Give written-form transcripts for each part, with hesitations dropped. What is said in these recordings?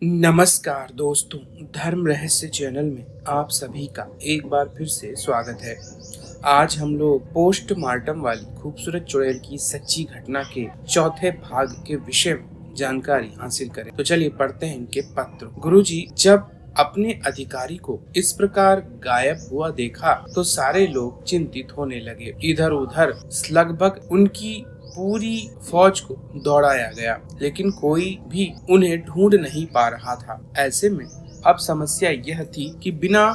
नमस्कार दोस्तों, धर्म रहस्य चैनल में आप सभी का एक बार फिर से स्वागत है। आज हम लोग पोस्टमार्टम वाली खूबसूरत चुड़ैल की सच्ची घटना के चौथे भाग के विषय में जानकारी हासिल करें। तो चलिए पढ़ते हैं इनके पत्र। गुरुजी, जब अपने अधिकारी को इस प्रकार गायब हुआ देखा तो सारे लोग चिंतित होने लगे। इधर उधर लगभग उनकी पूरी फौज को दौड़ाया गया, लेकिन कोई भी उन्हें ढूंढ नहीं पा रहा था। ऐसे में अब समस्या यह थी कि बिना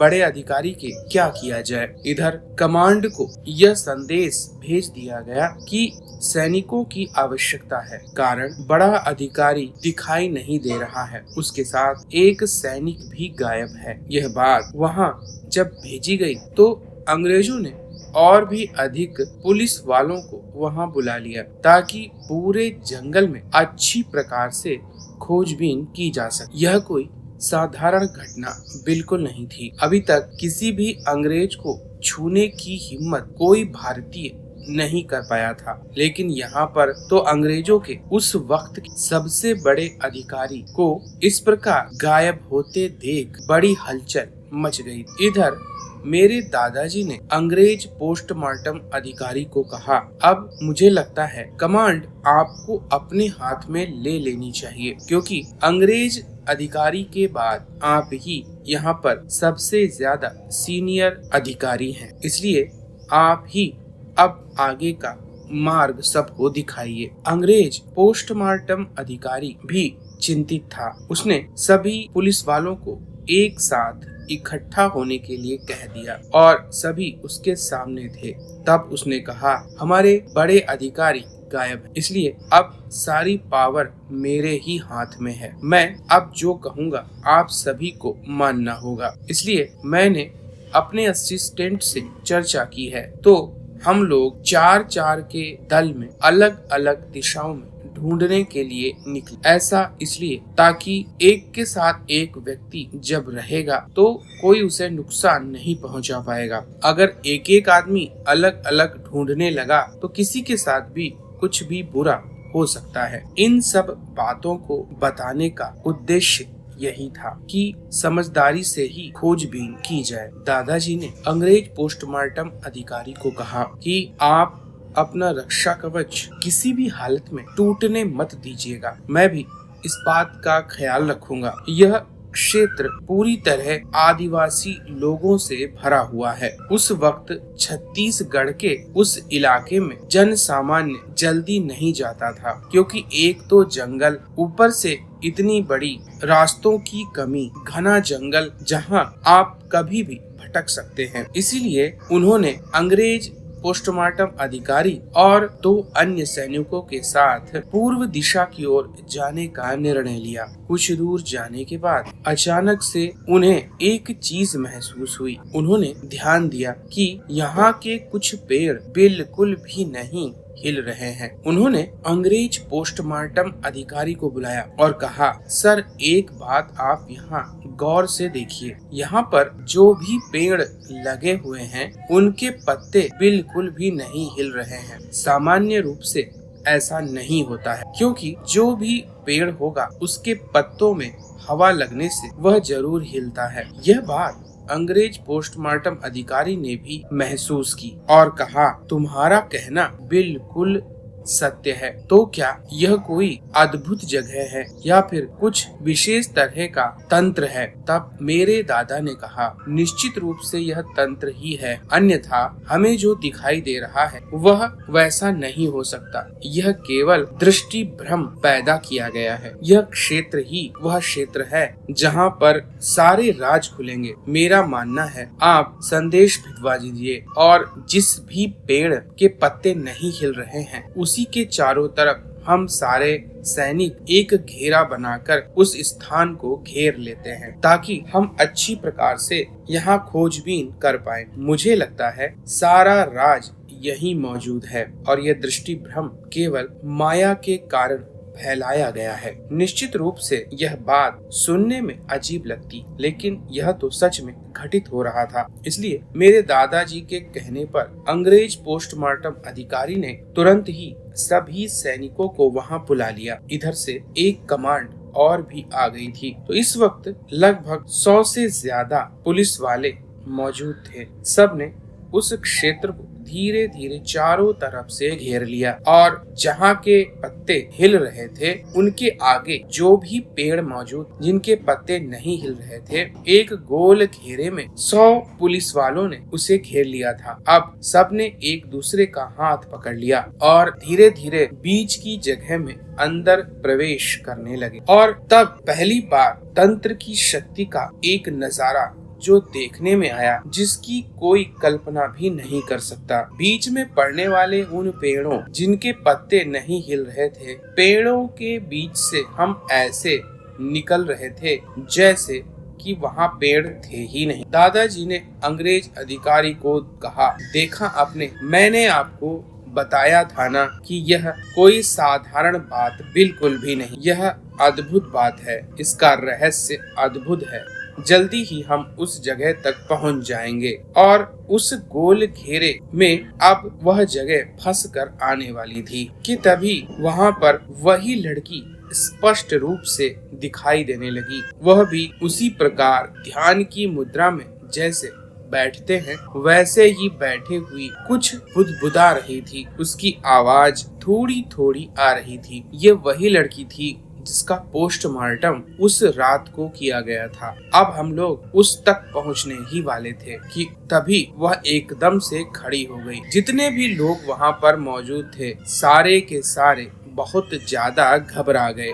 बड़े अधिकारी के क्या किया जाए। इधर कमांड को यह संदेश भेज दिया गया कि सैनिकों की आवश्यकता है, कारण बड़ा अधिकारी दिखाई नहीं दे रहा है। उसके साथ एक सैनिक भी गायब है। यह बात वहां जब भेजी गई तो अंग्रेजों ने और भी अधिक पुलिस वालों को वहां बुला लिया ताकि पूरे जंगल में अच्छी प्रकार से खोजबीन की जा सके। यह कोई साधारण घटना बिल्कुल नहीं थी। अभी तक किसी भी अंग्रेज को छूने की हिम्मत कोई भारतीय नहीं कर पाया था, लेकिन यहाँ पर तो अंग्रेजों के उस वक्त के सबसे बड़े अधिकारी को इस प्रकार गायब होते देख बड़ी हलचल मच गई। इधर मेरे दादाजी ने अंग्रेज पोस्टमार्टम अधिकारी को कहा, अब मुझे लगता है कमांड आपको अपने हाथ में ले लेनी चाहिए, क्योंकि अंग्रेज अधिकारी के बाद आप ही यहाँ पर सबसे ज्यादा सीनियर अधिकारी हैं। इसलिए आप ही अब आगे का मार्ग सबको दिखाइए। अंग्रेज पोस्टमार्टम अधिकारी भी चिंतित था। उसने सभी पुलिस वालों को एक साथ इकट्ठा होने के लिए कह दिया और सभी उसके सामने थे। तब उसने कहा, हमारे बड़े अधिकारी गायब हैं, इसलिए अब सारी पावर मेरे ही हाथ में है। मैं अब जो कहूँगा आप सभी को मानना होगा। इसलिए मैंने अपने असिस्टेंट से चर्चा की है, तो हम लोग 4-4 के दल में अलग अलग दिशाओं में ढूंढने के लिए निकले। ऐसा इसलिए ताकि एक के साथ एक व्यक्ति जब रहेगा तो कोई उसे नुकसान नहीं पहुंचा पाएगा। अगर एक एक आदमी अलग अलग ढूंढने लगा तो किसी के साथ भी कुछ भी बुरा हो सकता है। इन सब बातों को बताने का उद्देश्य यही था कि समझदारी से ही खोजबीन की जाए। दादाजी ने अंग्रेज पोस्टमार्टम अधिकारी को कहा कि आप अपना रक्षा कवच किसी भी हालत में टूटने मत दीजिएगा। मैं भी इस बात का ख्याल रखूंगा। यह क्षेत्र पूरी तरह आदिवासी लोगों से भरा हुआ है। उस वक्त छत्तीसगढ़ के उस इलाके में जन सामान्य जल्दी नहीं जाता था, क्योंकि एक तो जंगल, ऊपर से इतनी बड़ी रास्तों की कमी, घना जंगल जहां आप कभी भी भटक सकते हैं। इसीलिए उन्होंने अंग्रेज पोस्टमार्टम अधिकारी और 2 अन्य सैनिकों के साथ पूर्व दिशा की ओर जाने का निर्णय लिया। कुछ दूर जाने के बाद अचानक से उन्हें एक चीज महसूस हुई। उन्होंने ध्यान दिया कि यहाँ के कुछ पेड़ बिल्कुल भी नहीं हिल रहे हैं। उन्होंने अंग्रेज पोस्टमार्टम अधिकारी को बुलाया और कहा, सर, एक बात आप यहाँ गौर से देखिए। यहाँ पर जो भी पेड़ लगे हुए हैं उनके पत्ते बिल्कुल भी नहीं हिल रहे हैं। सामान्य रूप से ऐसा नहीं होता है, क्योंकि जो भी पेड़ होगा उसके पत्तों में हवा लगने से वह जरूर हिलता है। यह बात अंग्रेज पोस्टमार्टम अधिकारी ने भी महसूस की और कहा, तुम्हारा कहना बिल्कुल सत्य है। तो क्या यह कोई अद्भुत जगह है या फिर कुछ विशेष तरह का तंत्र है? तब मेरे दादा ने कहा, निश्चित रूप से यह तंत्र ही है, अन्यथा हमें जो दिखाई दे रहा है वह वैसा नहीं हो सकता। यह केवल दृष्टि भ्रम पैदा किया गया है। यह क्षेत्र ही वह क्षेत्र है जहाँ पर सारे राज खुलेंगे। मेरा मानना है आप संदेश भिजवा दीजिए और जिस भी पेड़ के पत्ते नहीं हिल रहे हैं उसी के चारों तरफ हम सारे सैनिक एक घेरा बनाकर उस स्थान को घेर लेते हैं, ताकि हम अच्छी प्रकार से यहाँ खोजबीन कर पाएं। मुझे लगता है सारा राज यही मौजूद है और यह दृष्टि भ्रम केवल माया के कारण फैलाया गया है। निश्चित रूप से यह बात सुनने में अजीब लगती, लेकिन यह तो सच में घटित हो रहा था। इसलिए मेरे दादाजी के कहने पर अंग्रेज पोस्टमार्टम अधिकारी ने तुरंत ही सभी सैनिकों को वहां बुला लिया। इधर से एक कमांड और भी आ गई थी। तो इस वक्त लगभग 100 से ज्यादा पुलिस वाले मौजूद थे। सबने उस क्षेत्र को धीरे धीरे चारों तरफ से घेर लिया और जहाँ के पत्ते हिल रहे थे उनके आगे जो भी पेड़ मौजूद जिनके पत्ते नहीं हिल रहे थे, एक गोल घेरे में 100 पुलिस वालों ने उसे घेर लिया था। अब सबने एक दूसरे का हाथ पकड़ लिया और धीरे धीरे बीच की जगह में अंदर प्रवेश करने लगे। और तब पहली बार तंत्र की शक्ति का एक नजारा जो देखने में आया, जिसकी कोई कल्पना भी नहीं कर सकता। बीच में पड़ने वाले उन पेड़ों जिनके पत्ते नहीं हिल रहे थे, पेड़ों के बीच से हम ऐसे निकल रहे थे जैसे कि वहाँ पेड़ थे ही नहीं। दादाजी ने अंग्रेज अधिकारी को कहा, देखा आपने, मैंने आपको बताया था ना कि यह कोई साधारण बात बिल्कुल भी नहीं, यह अद्भुत बात है, इसका रहस्य अद्भुत है। जल्दी ही हम उस जगह तक पहुंच जाएंगे। और उस गोल घेरे में अब वह जगह फंस कर आने वाली थी कि तभी वहां पर वही लड़की स्पष्ट रूप से दिखाई देने लगी। वह भी उसी प्रकार ध्यान की मुद्रा में जैसे बैठते हैं वैसे ही बैठे हुई कुछ बुदबुदा रही थी। उसकी आवाज थोड़ी थोड़ी आ रही थी। ये वही लड़की थी जिसका पोस्टमार्टम उस रात को किया गया था। अब हम लोग उस तक पहुंचने ही वाले थे कि तभी वह एकदम से खड़ी हो गई। जितने भी लोग वहां पर मौजूद थे सारे के सारे बहुत ज्यादा घबरा गए,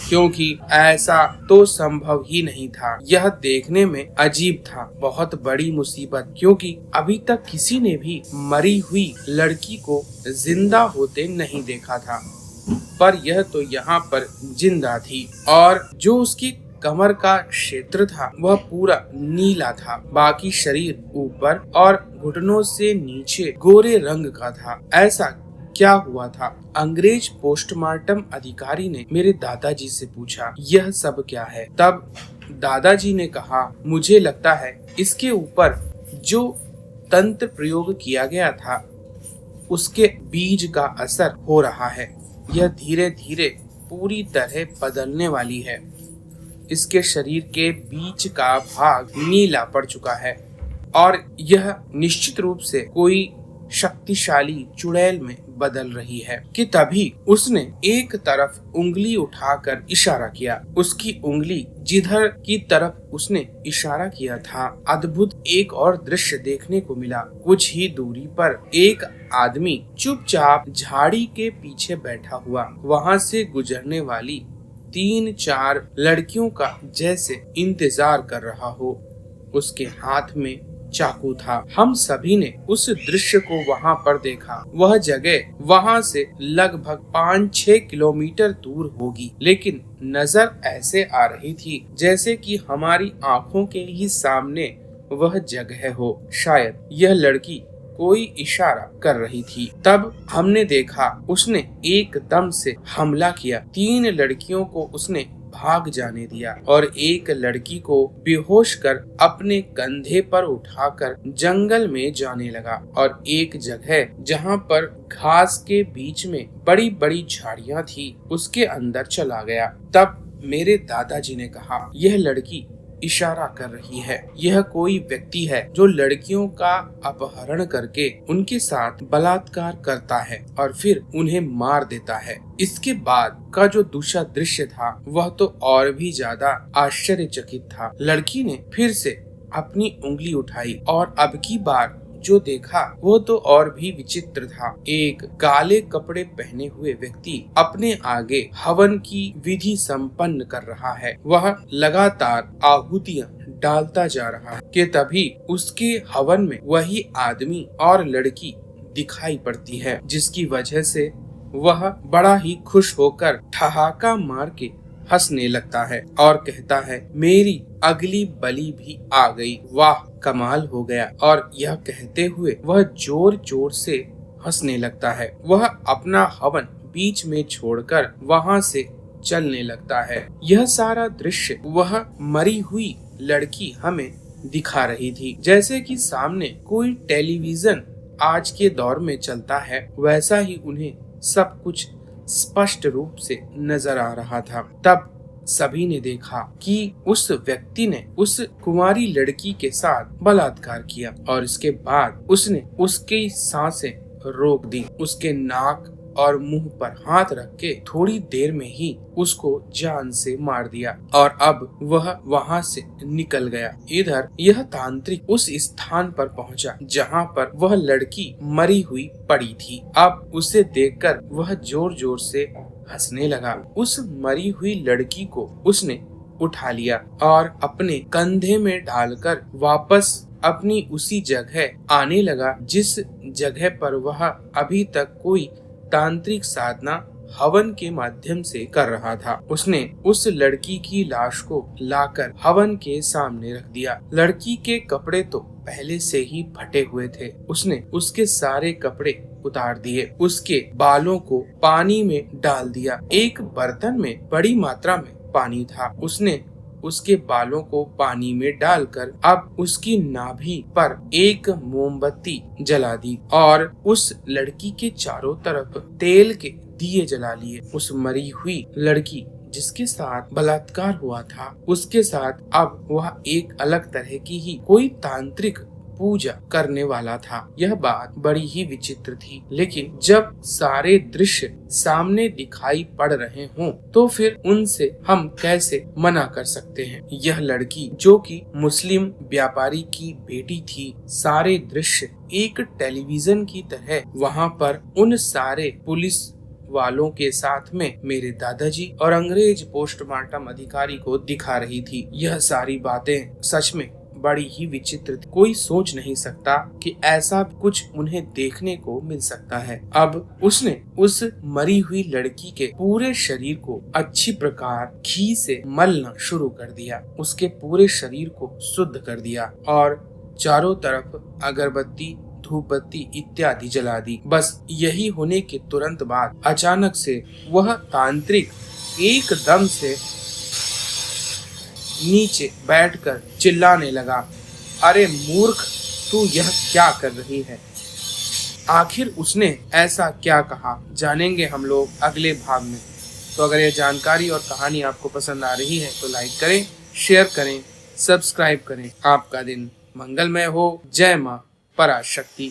क्योंकि ऐसा तो संभव ही नहीं था। यह देखने में अजीब था, बहुत बड़ी मुसीबत, क्योंकि अभी तक किसी ने भी मरी हुई लड़की को जिंदा होते नहीं देखा था। पर यह तो यहाँ पर जिंदा थी और जो उसकी कमर का क्षेत्र था वह पूरा नीला था। बाकी शरीर ऊपर और घुटनों से नीचे गोरे रंग का था। ऐसा क्या हुआ था? अंग्रेज पोस्टमार्टम अधिकारी ने मेरे दादाजी से पूछा, यह सब क्या है? तब दादाजी ने कहा, मुझे लगता है इसके ऊपर जो तंत्र प्रयोग किया गया था उसके बीज का असर हो रहा है। यह धीरे धीरे पूरी तरह बदलने वाली है। इसके शरीर के बीच का भाग नीला पड़ चुका है और यह निश्चित रूप से कोई शक्तिशाली चुड़ैल में बदल रही है। कि तभी उसने एक तरफ उंगली उठाकर इशारा किया। उसकी उंगली जिधर की तरफ उसने इशारा किया था, अद्भुत एक और दृश्य देखने को मिला। कुछ ही दूरी पर एक आदमी चुपचाप झाड़ी के पीछे बैठा हुआ वहां से गुजरने वाली 3-4 लड़कियों का जैसे इंतजार कर रहा हो। उसके हाथ में चाकू था। हम सभी ने उस दृश्य को वहां पर देखा। वह जगह वहां से लगभग 5-6 किलोमीटर दूर होगी, लेकिन नजर ऐसे आ रही थी जैसे कि हमारी आंखों के ही सामने वह जगह हो। शायद यह लड़की कोई इशारा कर रही थी। तब हमने देखा उसने एकदम से हमला किया। 3 लड़कियों को उसने भाग जाने दिया और एक लड़की को बेहोश कर अपने कंधे पर उठाकर जंगल में जाने लगा और एक जगह जहां पर घास के बीच में बड़ी बड़ी झाड़ियां थी उसके अंदर चला गया। तब मेरे दादाजी ने कहा, यह लड़की इशारा कर रही है। यह कोई व्यक्ति है जो लड़कियों का अपहरण करके उनके साथ बलात्कार करता है और फिर उन्हें मार देता है। इसके बाद का जो दूसरा दृश्य था वह तो और भी ज्यादा आश्चर्यचकित था। लड़की ने फिर से अपनी उंगली उठाई और अब की बार जो देखा वो तो और भी विचित्र था। एक काले कपड़े पहने हुए व्यक्ति अपने आगे हवन की विधि संपन्न कर रहा है। वह लगातार आहुतियां डालता जा रहा है कि तभी उसके हवन में वही आदमी और लड़की दिखाई पड़ती है, जिसकी वजह से वह बड़ा ही खुश होकर ठहाका मार के हंसने लगता है और कहता है, मेरी अगली बलि भी आ गई, वाह कमाल हो गया। और यह कहते हुए वह जोर जोर से हंसने लगता है। वह अपना हवन बीच में छोड़कर वहां से चलने लगता है। यह सारा दृश्य वह मरी हुई लड़की हमें दिखा रही थी, जैसे कि सामने कोई टेलीविजन आज के दौर में चलता है वैसा ही उन्हें सब कुछ स्पष्ट रूप से नजर आ रहा था। तब सभी ने देखा कि उस व्यक्ति ने उस कुंवारी लड़की के साथ बलात्कार किया और इसके बाद उसने उसकी सांसें रोक दी। उसके नाक और मुंह पर हाथ रख के थोड़ी देर में ही उसको जान से मार दिया और अब वह वहां से निकल गया। इधर यह तांत्रिक उस स्थान पर पहुंचा जहां पर वह लड़की मरी हुई पड़ी थी। अब उसे देखकर वह जोर जोर से हंसने लगा। उस मरी हुई लड़की को उसने उठा लिया और अपने कंधे में डालकर वापस अपनी उसी जगह आने लगा जिस जगह पर वह अभी तक कोई तांत्रिक साधना हवन के माध्यम से कर रहा था। उसने उस लड़की की लाश को लाकर हवन के सामने रख दिया। लड़की के कपड़े तो पहले से ही फटे हुए थे। उसने उसके सारे कपड़े उतार दिए, उसके बालों को पानी में डाल दिया। एक बर्तन में बड़ी मात्रा में पानी था। उसने उसके बालों को पानी में डालकर अब उसकी नाभि पर एक मोमबत्ती जला दी और उस लड़की के चारों तरफ तेल के दिए जला लिए। उस मरी हुई लड़की जिसके साथ बलात्कार हुआ था उसके साथ अब वह एक अलग तरह की ही कोई तांत्रिक पूजा करने वाला था। यह बात बड़ी ही विचित्र थी, लेकिन जब सारे दृश्य सामने दिखाई पड़ रहे हों तो फिर उनसे हम कैसे मना कर सकते हैं। यह लड़की जो कि मुस्लिम व्यापारी की बेटी थी, सारे दृश्य एक टेलीविजन की तरह वहां पर उन सारे पुलिस वालों के साथ में मेरे दादाजी और अंग्रेज पोस्टमार्टम अधिकारी को दिखा रही थी। यह सारी बातें सच में बड़ी ही विचित्र थी। कोई सोच नहीं सकता कि ऐसा कुछ उन्हें देखने को मिल सकता है। अब उसने उस मरी हुई लड़की के पूरे शरीर को अच्छी प्रकार घी से मलना शुरू कर दिया, उसके पूरे शरीर को शुद्ध कर दिया और चारों तरफ अगरबत्ती धूपबत्ती इत्यादि जला दी। बस यही होने के तुरंत बाद अचानक से वह तांत्रिक एकदम से नीचे बैठकर चिल्लाने लगा, अरे मूर्ख, तू यह क्या कर रही है? आखिर उसने ऐसा क्या कहा, जानेंगे हम लोग अगले भाग में। तो अगर यह जानकारी और कहानी आपको पसंद आ रही है तो लाइक करें, शेयर करें, सब्सक्राइब करें। आपका दिन मंगलमय हो। जय मां पराशक्ति।